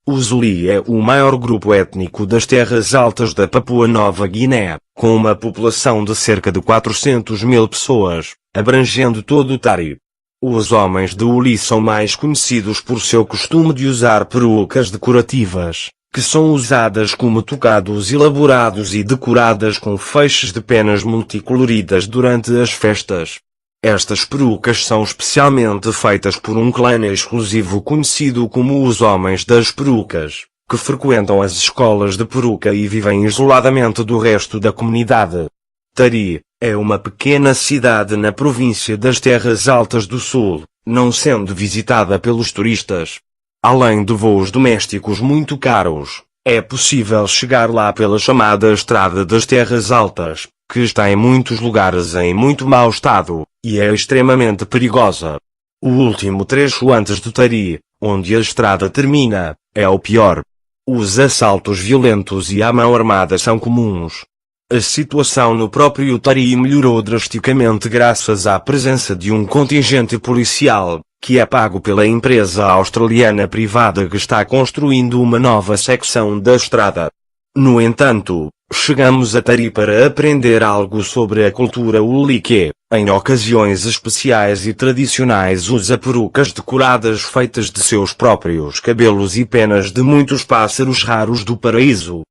O Zuli é o maior grupo étnico das terras altas da Papua Nova Guiné, com uma população de cerca de 400 mil pessoas, abrangendo todo o Tari. Os homens de Uli são mais conhecidos por seu costume de usar perucas decorativas, que são usadas como tocados elaborados e decoradas com feixes de penas multicoloridas durante as festas. Estas perucas são especialmente feitas por um clã exclusivo conhecido como os Homens das Perucas, que frequentam as escolas de peruca e vivem isoladamente do resto da comunidade. Tari é uma pequena cidade na província das Terras Altas do Sul, não sendo visitada pelos turistas. Além de voos domésticos muito caros, é possível chegar lá pela chamada Estrada das Terras Altas, que está em muitos lugares em muito mau estado, e é extremamente perigosa. O último trecho antes de Tari, onde a estrada termina, é o pior. Os assaltos violentos e a mão armada são comuns. A situação no próprio Tari melhorou drasticamente graças à presença de um contingente policial, que é pago pela empresa australiana privada que está construindo uma nova secção da estrada. No entanto, chegamos a Tari para aprender algo sobre a cultura Uli que, em ocasiões especiais e tradicionais, usa perucas decoradas feitas de seus próprios cabelos e penas de muitos pássaros raros do paraíso.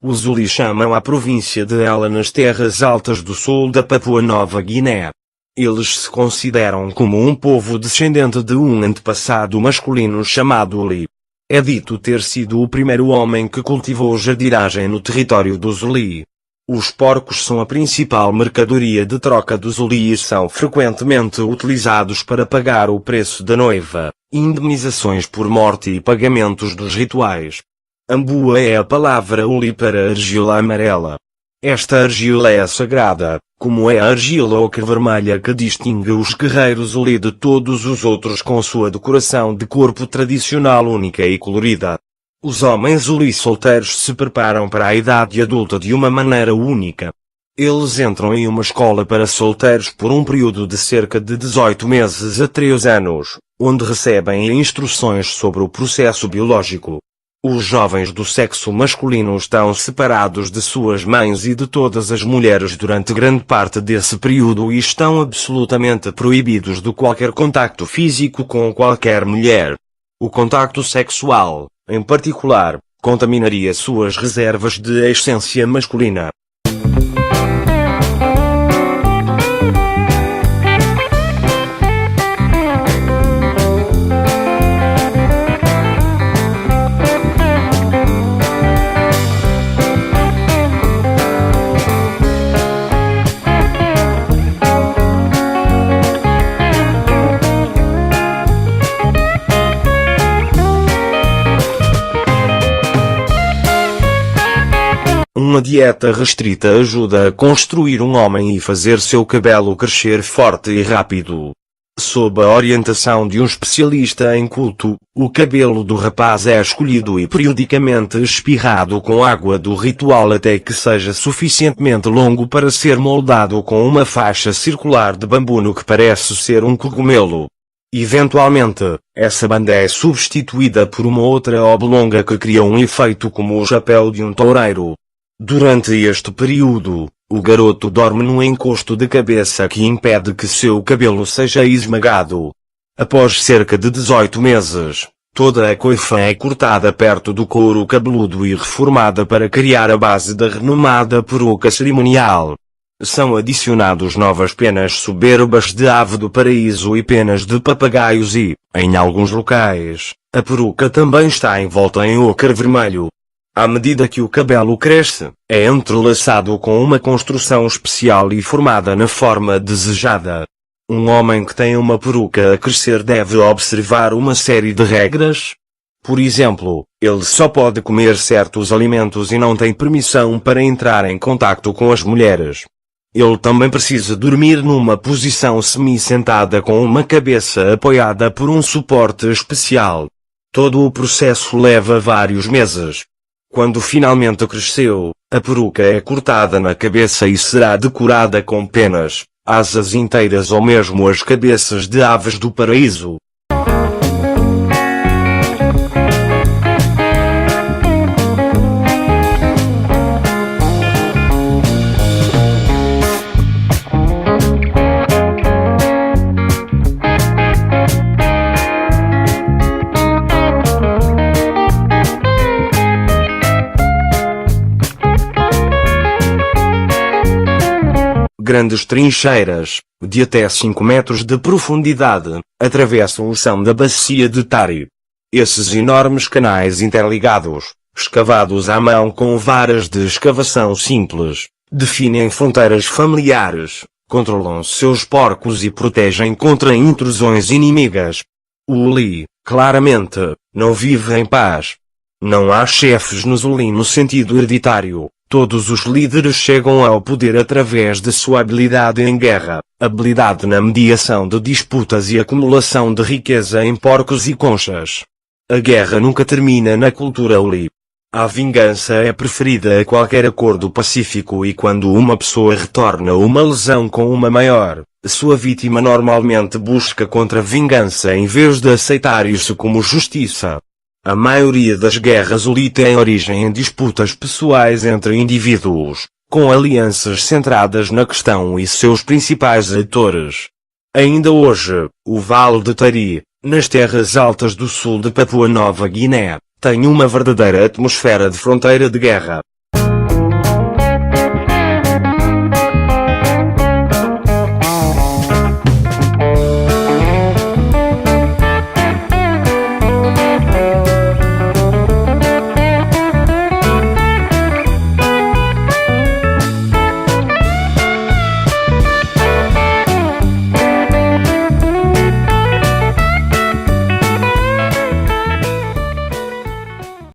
Os Zuli chamam a província de Ela nas terras altas do sul da Papua Nova Guiné. Eles se consideram como um povo descendente de um antepassado masculino chamado Uli. É dito ter sido o primeiro homem que cultivou jardinagem no território dos Uli. Os porcos são a principal mercadoria de troca dos Uli e são frequentemente utilizados para pagar o preço da noiva, indemnizações por morte e pagamentos dos rituais. Ambua é a palavra Uli para argila amarela. Esta argila é sagrada, como é a argila ocre vermelha que distingue os guerreiros Uli de todos os outros com sua decoração de corpo tradicional única e colorida. Os homens Uli solteiros se preparam para a idade adulta de uma maneira única. Eles entram em uma escola para solteiros por um período de cerca de 18 meses a 3 anos, onde recebem instruções sobre o processo biológico. Os jovens do sexo masculino estão separados de suas mães e de todas as mulheres durante grande parte desse período e estão absolutamente proibidos de qualquer contacto físico com qualquer mulher. O contacto sexual, em particular, contaminaria suas reservas de essência masculina. Uma dieta restrita ajuda a construir um homem e fazer seu cabelo crescer forte e rápido. Sob a orientação de um especialista em culto, o cabelo do rapaz é escolhido e periodicamente espirrado com água do ritual até que seja suficientemente longo para ser moldado com uma faixa circular de bambu no que parece ser um cogumelo. Eventualmente, essa banda é substituída por uma outra oblonga que cria um efeito como o chapéu de um toureiro. Durante este período, o garoto dorme num encosto de cabeça que impede que seu cabelo seja esmagado. Após cerca de 18 meses, toda a coifa é cortada perto do couro cabeludo e reformada para criar a base da renomada peruca cerimonial. São adicionados novas penas soberbas de ave do paraíso e penas de papagaios e, em alguns locais, a peruca também está envolta em ocre vermelho. À medida que o cabelo cresce, é entrelaçado com uma construção especial e formada na forma desejada. Um homem que tem uma peruca a crescer deve observar uma série de regras. Por exemplo, ele só pode comer certos alimentos e não tem permissão para entrar em contacto com as mulheres. Ele também precisa dormir numa posição semi-sentada com uma cabeça apoiada por um suporte especial. Todo o processo leva vários meses. Quando finalmente cresceu, a peruca é cortada na cabeça e será decorada com penas, asas inteiras ou mesmo as cabeças de aves do paraíso. Grandes trincheiras, de até 5 metros de profundidade, atravessam o chão da bacia de Tari. Esses enormes canais interligados, escavados à mão com varas de escavação simples, definem fronteiras familiares, controlam seus porcos e protegem contra intrusões inimigas. O Uli, claramente, não vive em paz. Não há chefes no Zuli no sentido hereditário. Todos os líderes chegam ao poder através de sua habilidade em guerra, habilidade na mediação de disputas e acumulação de riqueza em porcos e conchas. A guerra nunca termina na cultura Uli. A vingança é preferida a qualquer acordo pacífico e quando uma pessoa retorna uma lesão com uma maior, sua vítima normalmente busca contra-vingança em vez de aceitar isso como justiça. A maioria das guerras Uli tem origem em disputas pessoais entre indivíduos, com alianças centradas na questão e seus principais atores. Ainda hoje, o Vale de Tari, nas terras altas do sul de Papua Nova Guiné, tem uma verdadeira atmosfera de fronteira de guerra.